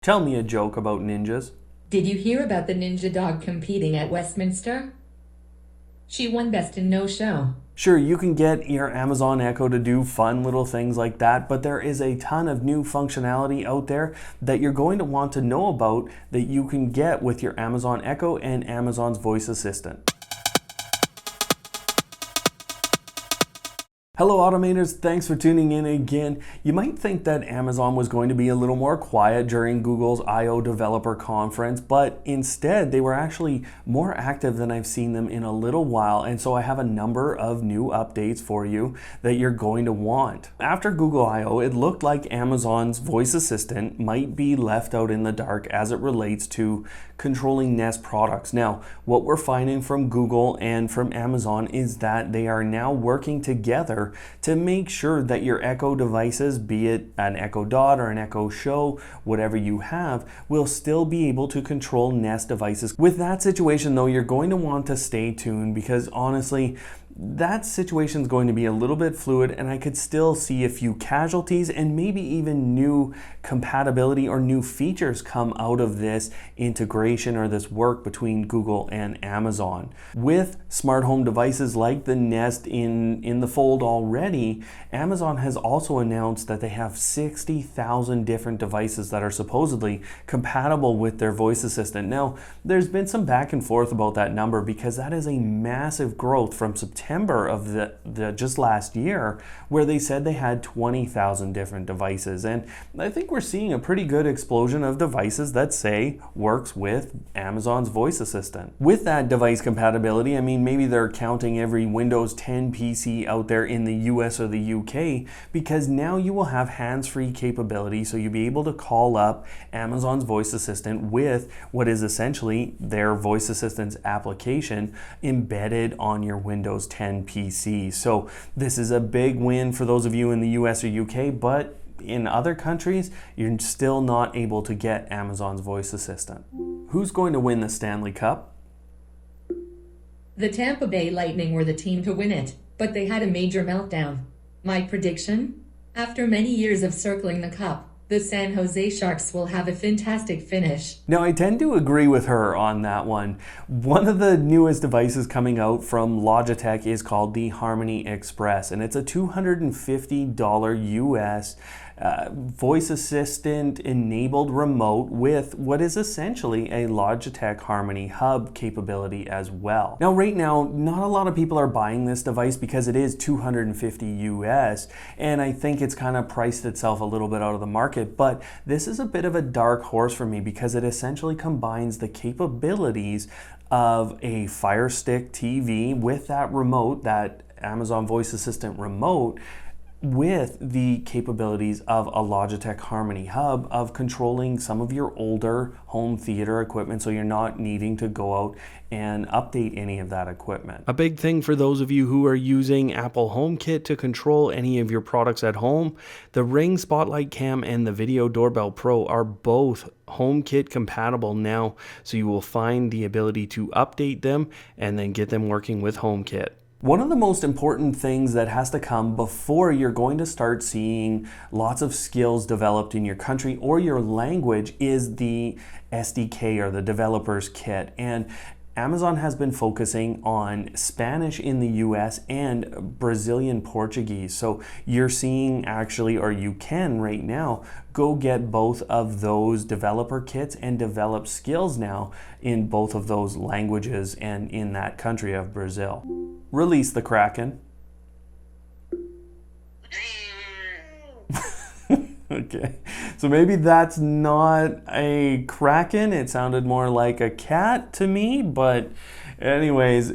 Tell me a joke about ninjas. Did you hear about the ninja dog competing at Westminster? She won Best in No Show. Sure, you can get your Amazon Echo to do fun little things like that, but there is a ton of new functionality out there that you're going to want to know about that you can get with your Amazon Echo and Amazon's voice assistant. Hello Automators, thanks for tuning in again. You might think that Amazon was going to be a little more quiet during Google's I/O Developer Conference, but instead they were actually more active than I've seen them in a little while, and so I have a number of new updates for you that you're going to want. After Google I/O, it looked like Amazon's voice assistant might be left out in the dark as it relates to controlling Nest products. Now, what we're finding from Google and from Amazon is that they are now working together to make sure that your Echo devices, be it an Echo Dot or an Echo Show, whatever you have, will still be able to control Nest devices. With that situation though, you're going to want to stay tuned because honestly, that situation is going to be a little bit fluid, and I could still see a few casualties and maybe even new compatibility or new features come out of this integration or this work between Google and Amazon. With smart home devices like the Nest in the fold already, Amazon has also announced that they have 60,000 different devices that are supposedly compatible with their voice assistant. Now, there's been some back and forth about that number because that is a massive growth from September of the just last year, where they said they had 20,000 different devices. And I think we're seeing a pretty good explosion of devices that say works with Amazon's voice assistant. With that device compatibility, I mean, maybe they're counting every Windows 10 PC out there in the US or the UK, because now you will have hands-free capability, so you'll be able to call up Amazon's voice assistant with what is essentially their voice assistant's application embedded on your Windows 10 PC. So this is a big win for those of you in the US or UK, but in other countries, you're still not able to get Amazon's voice assistant. Who's going to win the Stanley Cup? The Tampa Bay Lightning were the team to win it, but they had a major meltdown. My prediction? After many years of circling the cup, the San Jose Sharks will have a fantastic finish. Now, I tend to agree with her on that one. One of the newest devices coming out from Logitech is called the Harmony Express, and it's a $250 US voice assistant enabled remote with what is essentially a Logitech Harmony Hub capability as well. Now, right now, not a lot of people are buying this device because it is $250 US, and I think it's kind of priced itself a little bit out of the market, but this is a bit of a dark horse for me because it essentially combines the capabilities of a Fire Stick TV with that remote, that Amazon voice assistant remote, with the capabilities of a Logitech Harmony Hub of controlling some of your older home theater equipment, so you're not needing to go out and update any of that equipment. A big thing for those of you who are using Apple HomeKit to control any of your products at home, the Ring Spotlight Cam and the Video Doorbell Pro are both HomeKit compatible now, so you will find the ability to update them and then get them working with HomeKit. One of the most important things that has to come before you're going to start seeing lots of skills developed in your country or your language is the SDK, or the developer's kit. And Amazon has been focusing on Spanish in the US and Brazilian Portuguese. So you're seeing actually, or you can right now, go get both of those developer kits and develop skills now in both of those languages and in that country of Brazil. Release the Kraken. Okay, so maybe that's not a kraken. It sounded more like a cat to me, but anyways,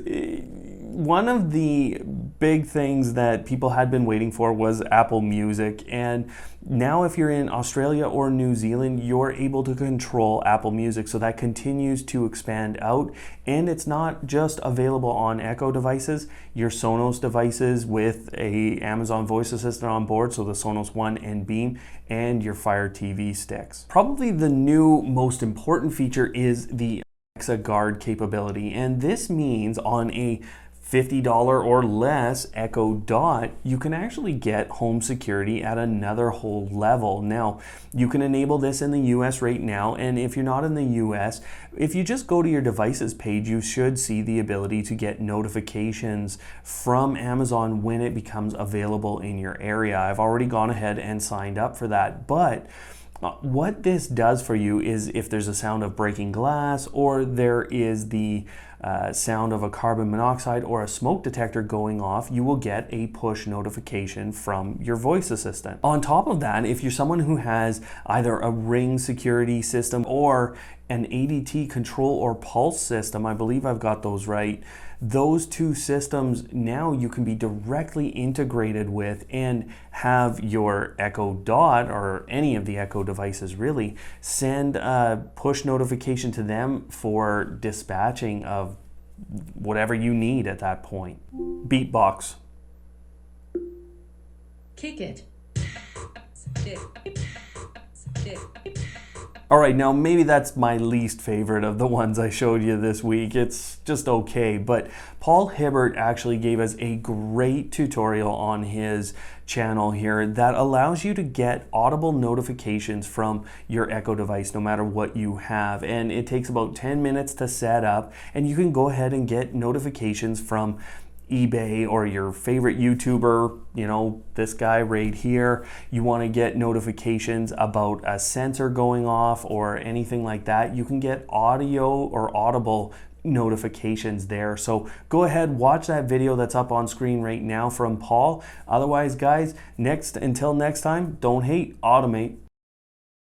one of the big things that people had been waiting for was Apple Music, and now if you're in Australia or New Zealand, you're able to control Apple Music, so that continues to expand out, and it's not just available on Echo devices, your Sonos devices with a Amazon voice assistant on board, so the Sonos One and Beam, and your Fire TV sticks. Probably the new most important feature is the Alexa Guard capability, and this means on a $50 or less Echo Dot, you can actually get home security at another whole level. Now, you can enable this in the US right now, and if you're not in the US, if you just go to your devices page, you should see the ability to get notifications from Amazon when it becomes available in your area. I've already gone ahead and signed up for that, but what this does for you is if there's a sound of breaking glass, or there is the sound of a carbon monoxide or a smoke detector going off, you will get a push notification from your voice assistant. On top of that, if you're someone who has either a Ring security system or an ADT control or pulse system, I believe I've got those right, those two systems now you can be directly integrated with and have your Echo Dot, or any of the Echo devices really, send a push notification to them for dispatching of whatever you need at that point. Beatbox. Kick it. All right, now maybe that's my least favorite of the ones I showed you this week. It's just okay, but Paul Hibbert actually gave us a great tutorial on his channel here that allows you to get Audible notifications from your Echo device no matter what you have, and it takes about 10 minutes to set up, and you can go ahead and get notifications from eBay or your favorite YouTuber, you know, this guy right here. You want to get notifications about a sensor going off or anything like that, you can get audio or Audible notifications there. So go ahead, watch that video that's up on screen right now from Paul. Otherwise, guys, until next time, don't hate, automate.